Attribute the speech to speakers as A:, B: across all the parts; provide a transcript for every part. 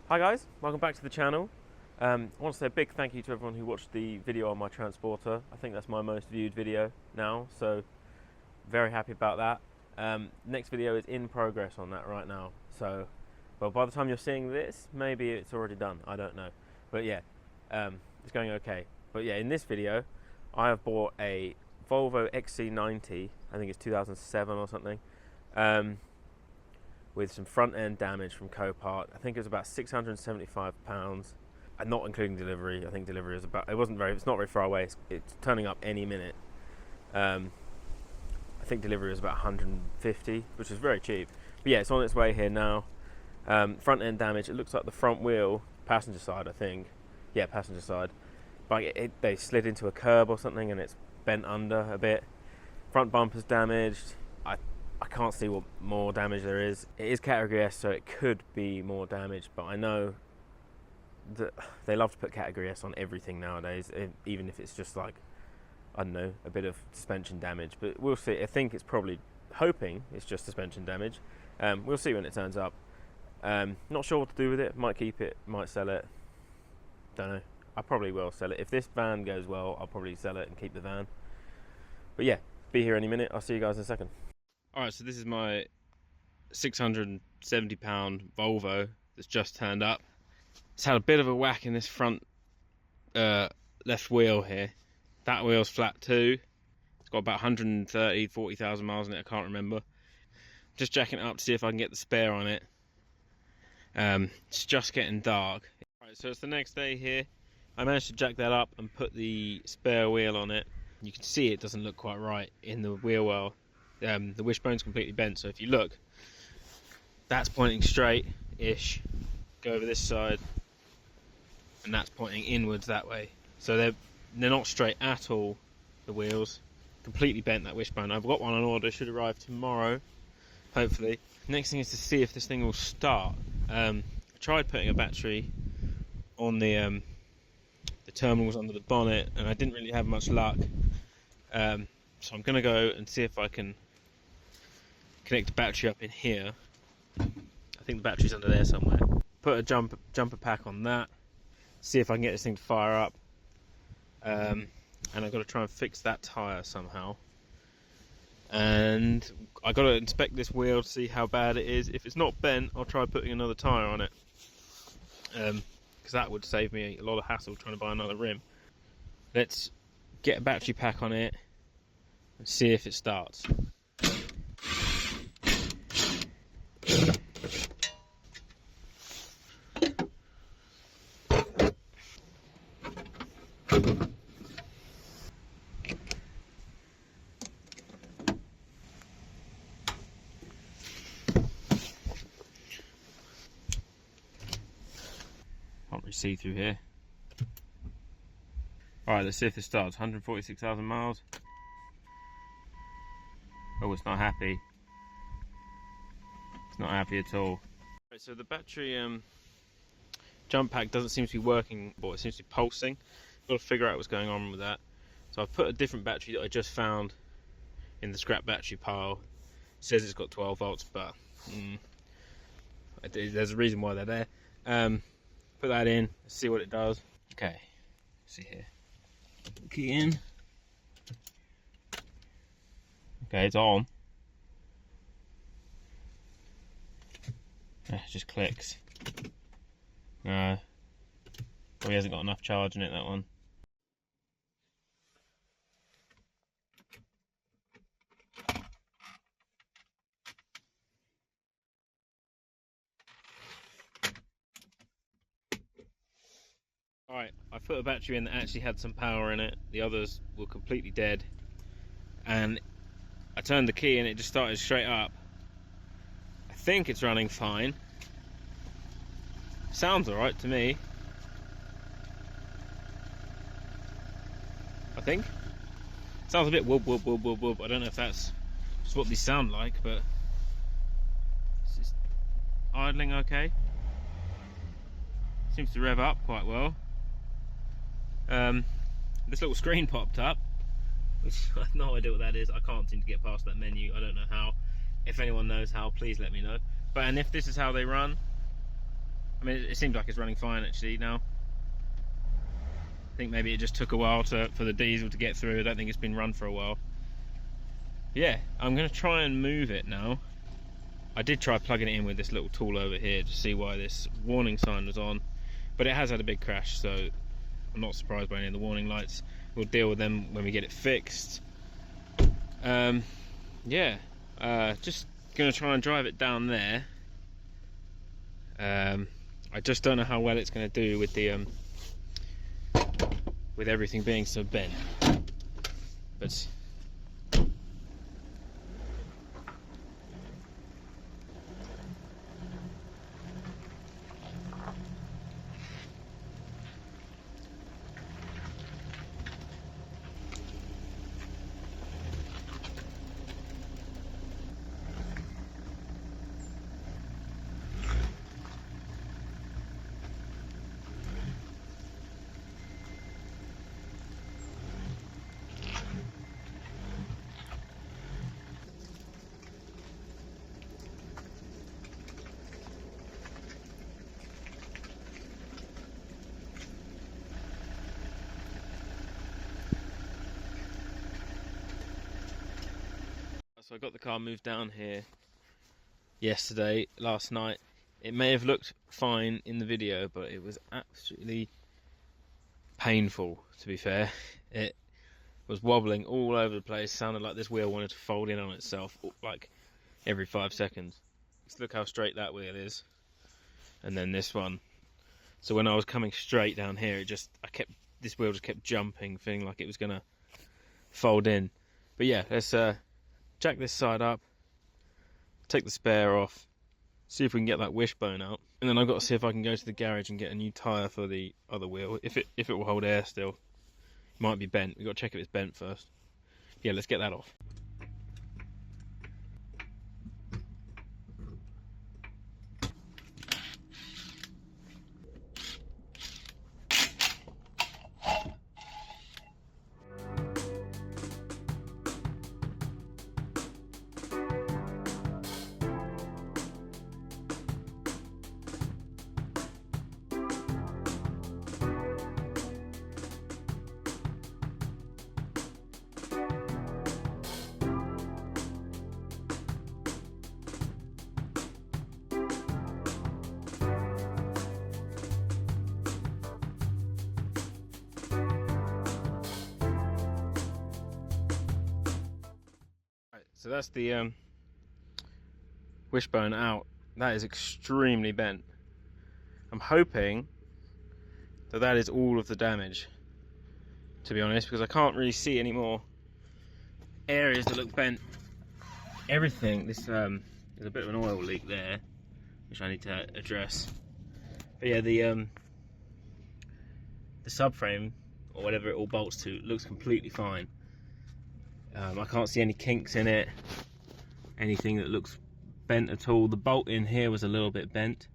A: Hi guys, welcome back to the channel. I want to say a big thank you to everyone who watched the video on my transporter. I think that's my most viewed video now, so very happy about that. Next video is in progress on that right now, so well, by the time you're seeing this, maybe it's already done, I don't know. But yeah, it's going okay. But yeah, in this video, I have bought a Volvo XC90, I think it's 2007 or something, with some front end damage from Copart. I think it was about £675, and not including delivery. I think delivery is about, it's not very far away, it's turning up any minute. I think delivery was about 150, which is very cheap. But yeah, it's on its way here now. Front end damage, it looks like the front wheel, passenger side I think, yeah, passenger side, but they slid into a curb or something and it's bent under a bit. Front bumper's damaged. I can't see what more damage there is. It is category S, so it could be more damage, but I know that they love to put category S on everything nowadays, even if it's just like, I don't know, a bit of suspension damage. But we'll see. I think it's probably, hoping it's just suspension damage. We'll see when it turns up. Not sure what to do with it. Might keep it, might sell it. Don't know. I probably will sell it. If this van goes well, I'll probably sell it and keep the van. But yeah, be here any minute. I'll see you guys in a second. Alright, so this is my £670 Volvo that's just turned up. It's had a bit of a whack in this front left wheel here. That wheel's flat too. It's got about 40,000 miles in it, I can't remember. Just jacking it up to see if I can get the spare on it. It's just getting dark. Alright, so it's the next day here. I managed to jack that up and put the spare wheel on it. You can see it doesn't look quite right in the wheel well. The wishbone's completely bent, so if you look, that's pointing straight-ish, go over this side, and that's pointing inwards that way. So they're not straight at all, the wheels, completely bent, that wishbone. I've got one on order, should arrive tomorrow, hopefully. Next thing is to see if this thing will start. I tried putting a battery on the terminals under the bonnet, and I didn't really have much luck. So I'm going to go and see if I can connect the battery up in here. I think the battery's under there somewhere. Put a jumper pack on that, see if I can get this thing to fire up. And I've got to try and fix that tyre somehow. And I've got to inspect this wheel to see how bad it is. If it's not bent, I'll try putting another tyre on it. Because that would save me a lot of hassle trying to buy another rim. Let's get a battery pack on it and see if it starts. Can't really see through here. Alright, let's see if this starts. 146,000 miles. Oh, it's not happy. It's not happy at all. Right, so the battery jump pack doesn't seem to be working, but it seems to be pulsing. Got to figure out what's going on with that. So I've put a different battery that I just found in the scrap battery pile. It says it's got 12 volts, but there's a reason why they're there. Put that in, let's see what it does. Okay, let's see here. Put the key in. Okay, it's on. It just clicks. No. Probably hasn't got enough charge in it, that one. Alright, I put a battery in that actually had some power in it. The others were completely dead. And I turned the key and it just started straight up. I think it's running fine. Sounds alright to me. I think. Sounds a bit whoop whoop whoop whoop whoop. I don't know if that's just what these sound like, but it's just idling okay. Seems to rev up quite well. This little screen popped up I have no idea what that is. I can't seem to get past that menu. I don't know how. If anyone knows how, please let me know. But and if this is how they run, I mean, it seems like it's running fine actually now. I think maybe it just took a while for the diesel to get through. I don't think it's been run for a while. Yeah, I'm going to try and move it now. I did try plugging it in with this little tool over here to see why this warning sign was on, but it has had a big crash, so I'm not surprised by any of the warning lights. We'll deal with them when we get it fixed. Yeah, just going to try and drive it down there. I just don't know how well it's going to do with the with everything being so bent, but so I got the car moved down here last night. It may have looked fine in the video, but it was absolutely painful, to be fair. It was wobbling all over the place, sounded like this wheel wanted to fold in on itself like every 5 seconds. Just look how straight that wheel is, and then this one. So when I was coming straight down here, this wheel just kept jumping, feeling like it was gonna fold in. But yeah, let's jack this side up, take the spare off, see if we can get that wishbone out, and then I've got to see if I can go to the garage and get a new tyre for the other wheel, if it will hold air still. It might be bent. We've got to check if it's bent first. Yeah, let's get that off. So that's the wishbone out. That is extremely bent. I'm hoping that is all of the damage, to be honest, because I can't really see any more areas that look bent. Everything, there's a bit of an oil leak there, which I need to address. But yeah, the subframe, or whatever it all bolts to, looks completely fine. I can't see any kinks in it, anything that looks bent at all. The bolt in here was a little bit bent,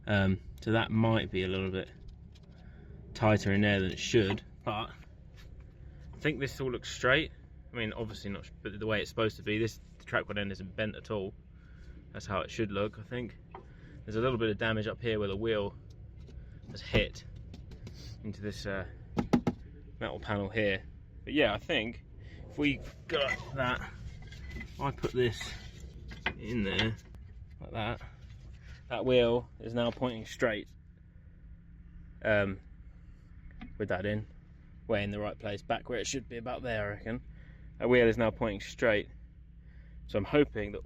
A: so that might be a little bit tighter in there than it should, but I think this all looks straight. I mean, obviously not, but the way it's supposed to be. The track rod end isn't bent at all. That's how it should look, I think. There's a little bit of damage up here where the wheel has hit into this metal panel here. But yeah, I think if we got that, I put this in there like that, that wheel is now pointing straight. With that in, way in the right place, back where it should be, about there I reckon. That wheel is now pointing straight, so I'm hoping that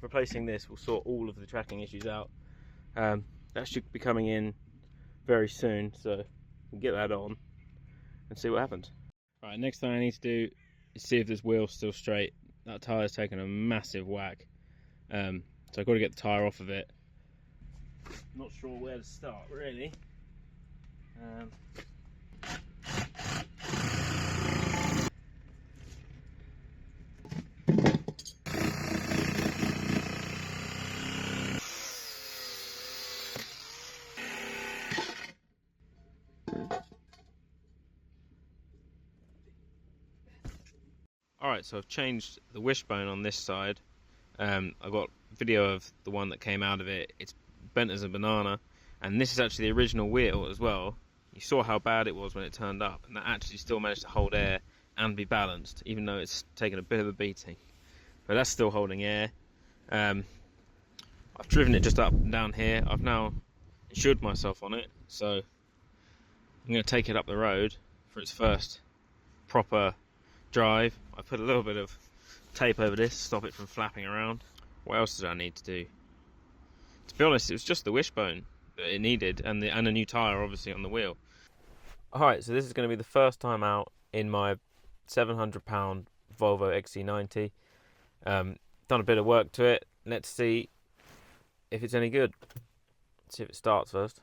A: replacing this will sort all of the tracking issues out. That should be coming in very soon, so we'll get that on and see what happens. Right, next thing I need to do is see if this wheel's still straight. That tyre's taken a massive whack, so I've got to get the tyre off of it. Not sure where to start really. Alright, so I've changed the wishbone on this side. I've got video of the one that came out of it. It's bent as a banana, and this is actually the original wheel as well. You saw how bad it was when it turned up, and that actually still managed to hold air and be balanced, even though it's taken a bit of a beating. But that's still holding air. I've driven it just up and down here. I've now insured myself on it, so I'm going to take it up the road for its first proper drive. I put a little bit of tape over this to stop it from flapping around. What else did I need to do? To be honest, it was just the wishbone that it needed, and a new tyre obviously on the wheel. Alright, so this is going to be the first time out in my £700 Volvo XC90. Done a bit of work to it. Let's see if it's any good. Let's see if it starts first.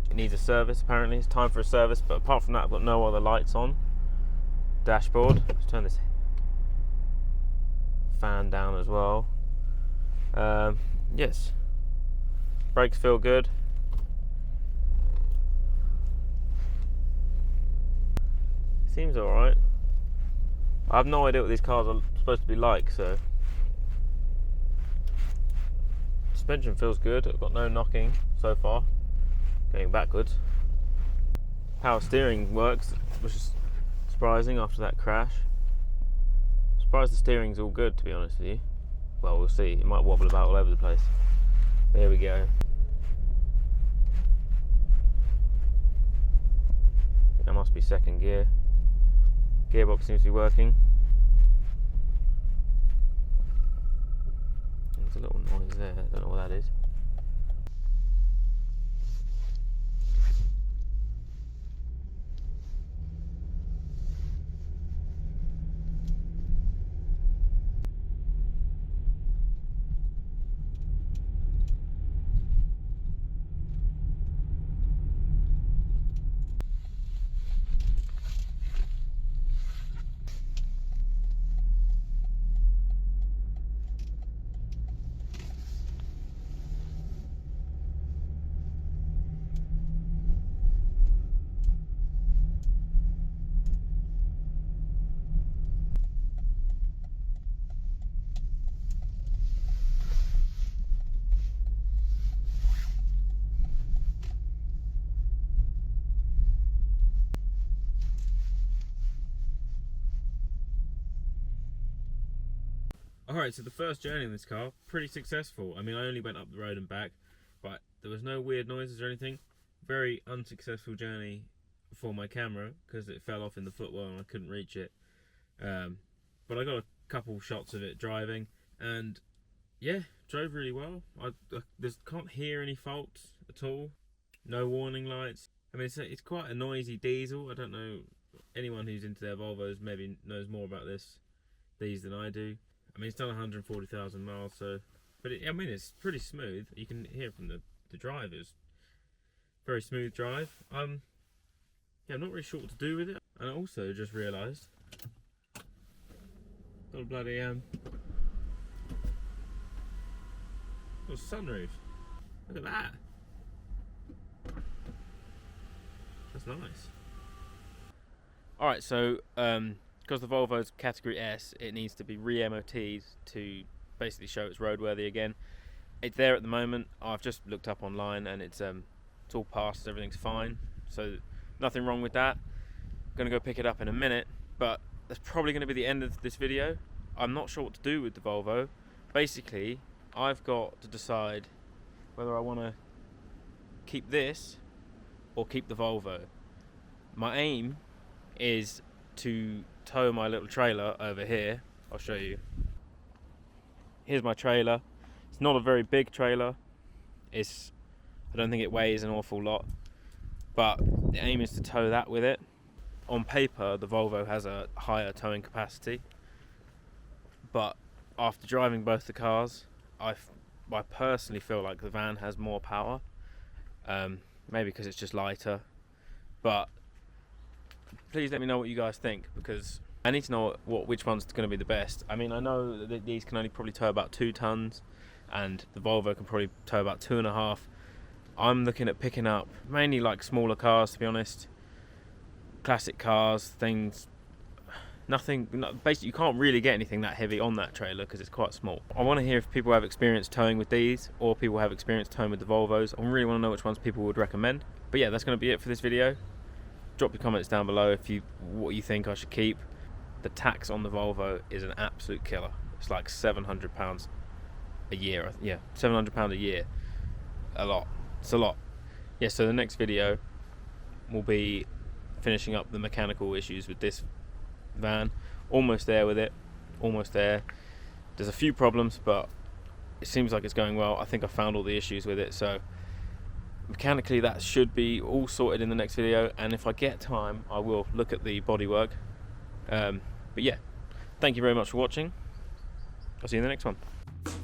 A: It needs a service apparently. It's time for a service, but apart from that I've got no other lights on. Dashboard. Let's turn this fan down as well. Yes. Brakes feel good. Seems alright. I have no idea what these cars are supposed to be like, so. Suspension feels good. I've got no knocking so far. Going backwards. Power steering works, which is surprising after that crash. Surprised the steering's all good, to be honest with you. Well, we'll see. It might wobble about all over the place. There we go. That must be second gear. Gearbox seems to be working. There's a little noise there. I don't know what that is. Alright, so the first journey in this car, pretty successful. I mean, I only went up the road and back, but there was no weird noises or anything. Very unsuccessful journey for my camera, because it fell off in the footwell and I couldn't reach it. But I got a couple shots of it driving, and yeah, drove really well. I can't hear any faults at all. No warning lights. I mean, it's quite a noisy diesel. I don't know, anyone who's into their Volvos maybe knows more about these than I do. I mean, it's done 140,000 miles, so, but I mean, it's pretty smooth. You can hear from the drive. It's very smooth drive. Yeah, I'm not really sure what to do with it. And I also just realised, got a bloody got a sunroof. Look at that. That's nice. All right, so because the Volvo's category S, it needs to be re-MOT'd to basically show it's roadworthy again. It's there at the moment. I've just looked up online and it's all passed, everything's fine. So nothing wrong with that. I'm gonna go pick it up in a minute, but that's probably gonna be the end of this video. I'm not sure what to do with the Volvo. Basically, I've got to decide whether I wanna keep this or keep the Volvo. My aim is to tow my little trailer over here. I'll show you. Here's my trailer. It's not a very big trailer. I don't think it weighs an awful lot, but the aim is to tow that with it. On paper, the Volvo has a higher towing capacity, but after driving both the cars, I personally feel like the van has more power. Maybe because it's just lighter, but please let me know what you guys think, because I need to know which one's going to be the best. I mean, I know that these can only probably tow about 2 tons, and the Volvo can probably tow about 2.5. I'm looking at picking up mainly like smaller cars, to be honest. Classic cars, things, basically you can't really get anything that heavy on that trailer because it's quite small. I want to hear if people have experience towing with these, or people have experience towing with the Volvos. I really want to know which ones people would recommend. But yeah, that's going to be it for this video. Drop your comments down below what you think I should keep. The tax on the Volvo is an absolute killer. It's like £700 a year. Yeah, £700 a year. A lot. It's a lot. Yeah, so the next video will be finishing up the mechanical issues with this van. Almost there with it. Almost there. There's a few problems, but it seems like it's going well. I think I found all the issues with it, so mechanically that should be all sorted in the next video, and if I get time I will look at the bodywork. But yeah, thank you very much for watching. I'll see you in the next one.